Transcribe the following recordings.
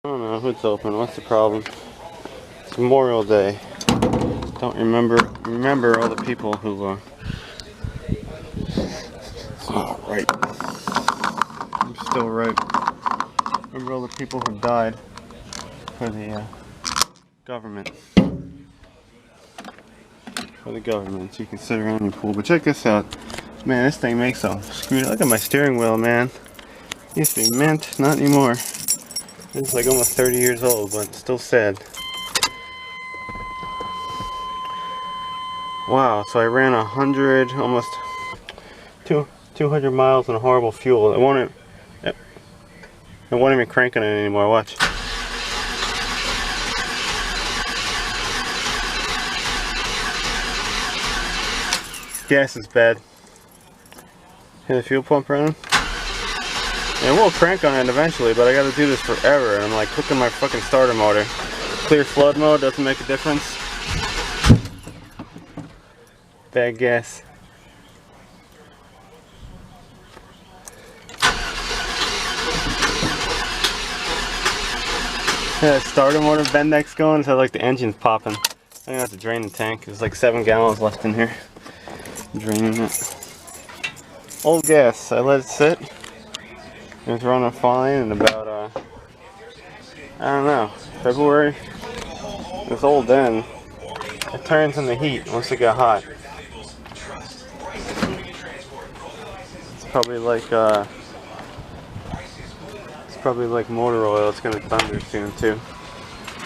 I don't know, hood's open. What's the problem? It's Memorial Day. Don't remember all the people who oh, right. I'm still right. Remember all the people who died for the government. For the government. So you can sit around and pool. But check this out. Man, this thing makes a screw. Look at my steering wheel, man. It used to be mint, not anymore. It's like almost 30 years old, but still sad. Wow, so I ran 100, almost 200 miles on horrible fuel. It won't even crank on it anymore. Watch. Gas is bad. Hear the fuel pump running? And it will crank on it eventually, but I gotta do this forever. And I'm like cooking my fucking starter motor. Clear flood mode doesn't make a difference. Bad gas. Yeah, starter motor Bendex going, so like the engine's popping. I'm gonna have to drain the tank. There's like 7 gallons left in here. I'm draining it. Old gas. I let it sit. It was running fine, and about I don't know, February. It was old then. It turns into heat once it got hot. It's probably like motor oil. It's gonna thunder soon too.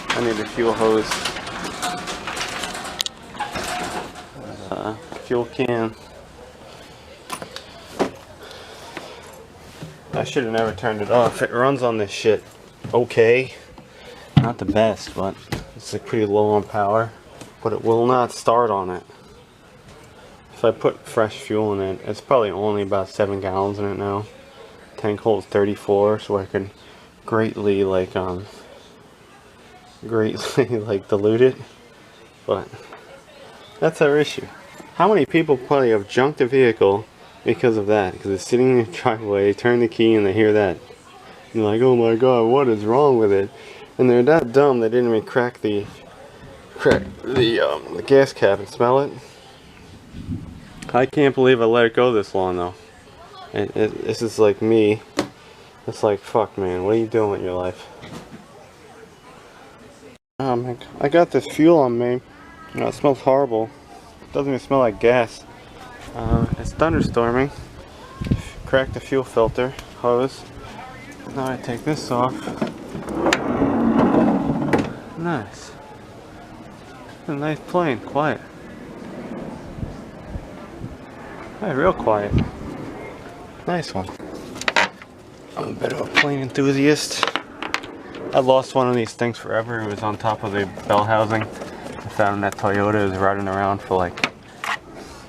I need a fuel hose. Fuel can. I should have never turned it off. It runs on this shit okay. Not the best, but it's like pretty low on power. But it will not start on it. If I put fresh fuel in it, it's probably only about 7 gallons in it now. Tank holds 34, so I can greatly like dilute it. But that's our issue. How many people probably have junked a vehicle because of that? Because it's sitting in your driveway, turn the key, and they hear that. You're like, oh my god, what is wrong with it? And they're that dumb they didn't even crack the gas cap and smell it. I can't believe I let it go this long though. This is like me. It's like, fuck man, what are you doing with your life? I got this fuel on me. You know, it smells horrible. It doesn't even smell like gas. It's thunderstorming. Crack the fuel filter hose. Now I take this off. Nice. A nice plane, quiet. Hey, real quiet. Nice one. I'm a bit of a plane enthusiast. I lost one of these things forever. It was on top of the bell housing. I found that Toyota. It was riding around for like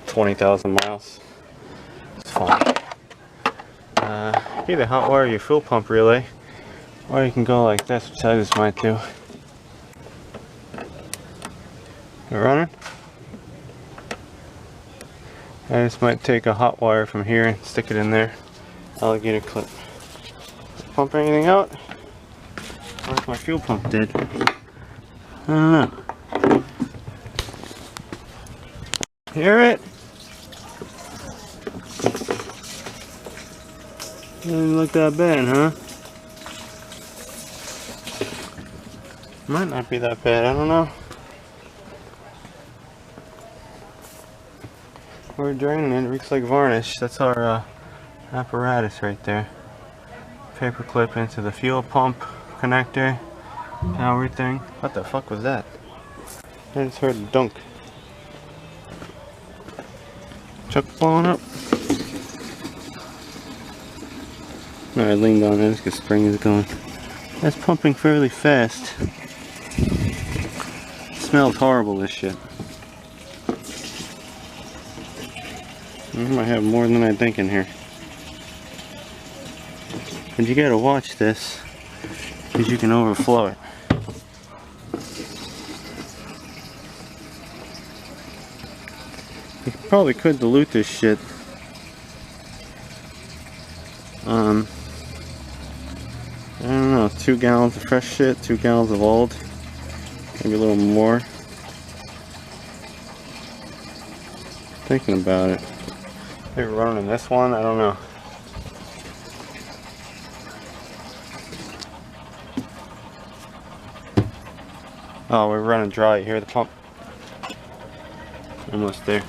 20,000 miles. It's fun. Either hot wire your fuel pump relay, or you can go like this, which I just might do. You running? I just might take a hot wire from here and stick it in there. Alligator clip. Pump anything out? Where's my fuel pump dead? I don't know. Hear it? Doesn't look that bad, huh? Might not be that bad, I don't know. We're draining it, it looks like varnish. That's our apparatus right there. Paper clip into the fuel pump connector, power thing. What the fuck was that? I just heard a dunk. Chuck blowing up. No, I leaned on it because spring is going. That's pumping fairly fast. It smells horrible, this shit. I might have more than I think in here. But you gotta watch this, because you can overflow it. You probably could dilute this shit. I don't know, 2 gallons of fresh shit, 2 gallons of old, maybe a little more. Thinking about it. Maybe running this one, I don't know. Oh, we're running dry. You hear the pump? Almost there.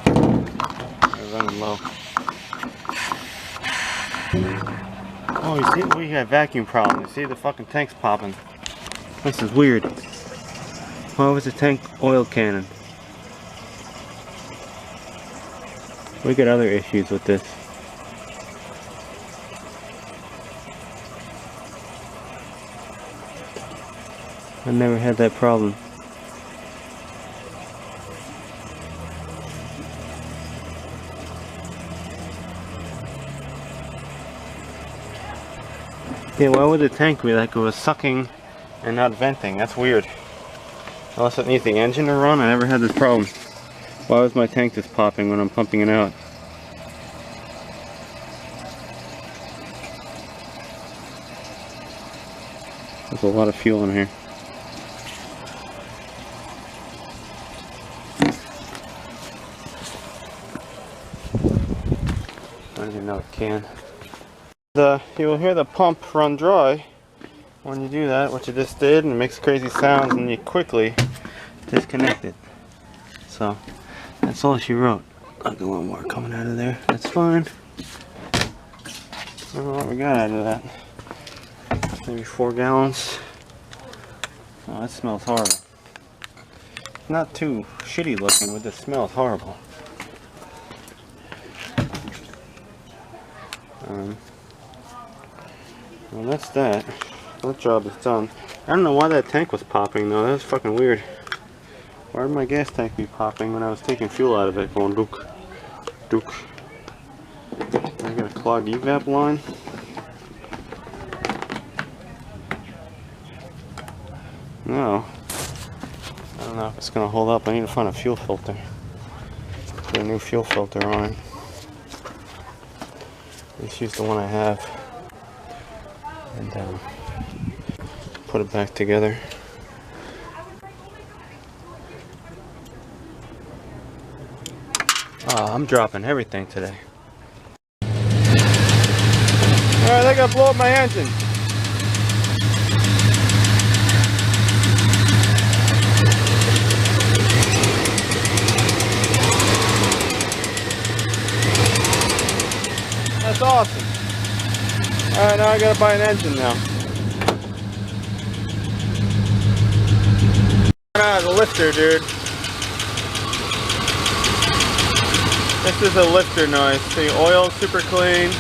We're running low. Oh, you see, we got vacuum problem. You see, the fucking tank's popping. This is weird. Why was the tank oil cannon? We got other issues with this. I never had that problem. Yeah, why would the tank be like it was sucking and not venting? That's weird. Unless it needs the engine to run, I never had this problem. Why was my tank just popping when I'm pumping it out? There's a lot of fuel in here. I don't even know it can. You will hear the pump run dry when you do that, which you just did, and it makes crazy sounds, and you quickly disconnect it. So that's all she wrote. I'll get a little more coming out of there. That's fine. I don't know what we got out of that. Maybe 4 gallons. Oh, that smells horrible. Not too shitty looking, but the smell is horrible. Well, that's that. That job is done. I don't know why that tank was popping though. That was fucking weird. Why did my gas tank be popping when I was taking fuel out of it? Going dook, dook. I got a clogged evap line. No. I don't know if it's gonna hold up. I need to find a fuel filter. Put a new fuel filter on. Let's use the one I have. And put it back together. Oh, I'm dropping everything today. Alright, I gotta blow up my engine. That's awesome. Alright, now I gotta buy an engine now. The lifter, dude. This is a lifter noise. See, oil super clean.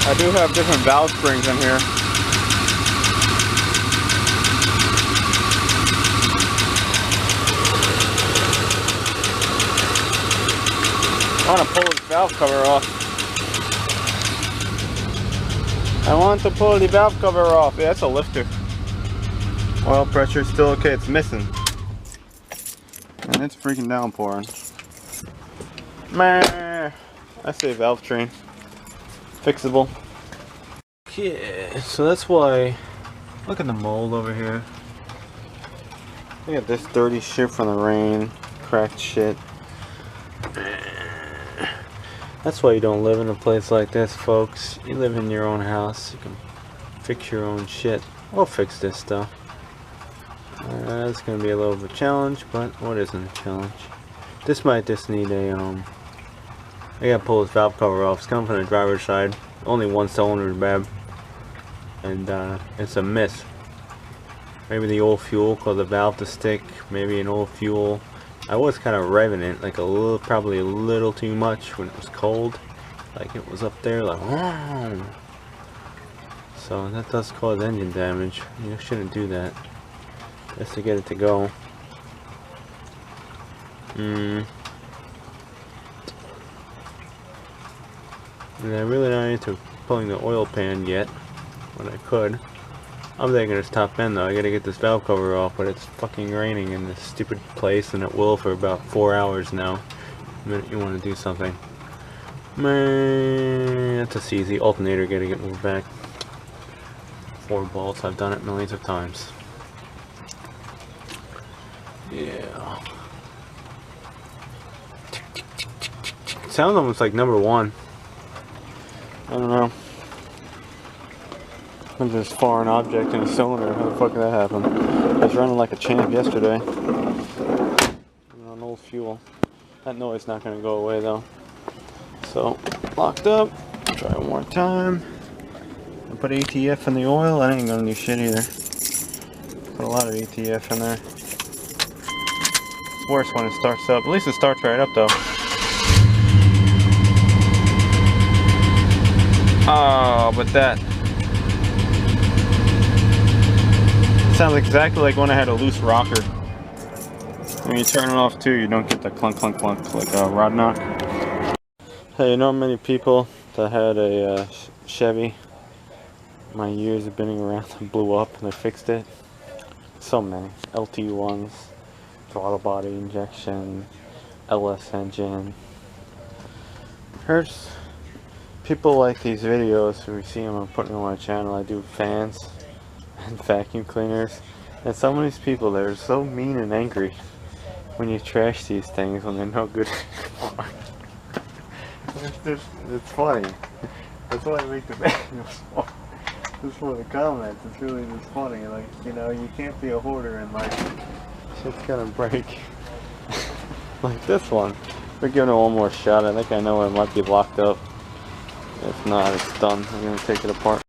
I do have different valve springs in here. I want to pull this valve cover off. I want to pull the valve cover off. Yeah, that's a lifter. Oil pressure is still okay. It's missing. And it's freaking downpouring. Meh. I say valve train. Fixable. Yeah, so that's why. Look at the mold over here. Look at this dirty shit from the rain. Cracked shit. That's why you don't live in a place like this, folks. You live in your own house. You can fix your own shit. We'll fix this stuff. It's gonna be a little bit of a challenge, but what isn't a challenge? This might just need a I gotta pull this valve cover off. It's coming from the driver's side. Only one cylinder is bad, and it's a miss. Maybe the old fuel caused the valve to stick. Maybe an old fuel. I was kind of revving it like a little, probably a little too much when it was cold. Like it was up there, like. Whoa. So that does cause engine damage. You shouldn't do that. Just to get it to go. And I'm really not into pulling the oil pan yet, but I could. I'm thinking it's top end though. I gotta get this valve cover off, but it's fucking raining in this stupid place, and it will for about 4 hours now. The minute you want to do something. Man, that's just easy. Alternator gotta get moved back. 4 bolts. I've done it millions of times. Yeah. Sounds almost like number 1. I don't know. There's this foreign object in a cylinder. How the fuck did that happen? I was running like a champ yesterday. On old fuel. That noise not gonna go away though. So, locked up. Try one more time. I put ATF in the oil. That ain't gonna do shit either. Put a lot of ATF in there. It's worse when it starts up. At least it starts right up though. Oh, but that sounds exactly like when I had a loose rocker. When you turn it off too, you don't get the clunk clunk clunk like a rod knock. Hey, you know many people that had a Chevy my years of being around and blew up and they fixed it? So many. LT1s, throttle body injection, LS engine. Here's people like these videos, we see them, I'm putting them on my channel. I do fans and vacuum cleaners, and some of these people, they're so mean and angry when you trash these things when they're no good anymore. It's funny. That's why I make the videos. Just for the comments. It's really just funny. Like, you know, you can't be a hoarder and like shit's gonna break. Like this one. We're giving it one more shot. I think I know it might be locked up. If not, it's done. I'm gonna take it apart.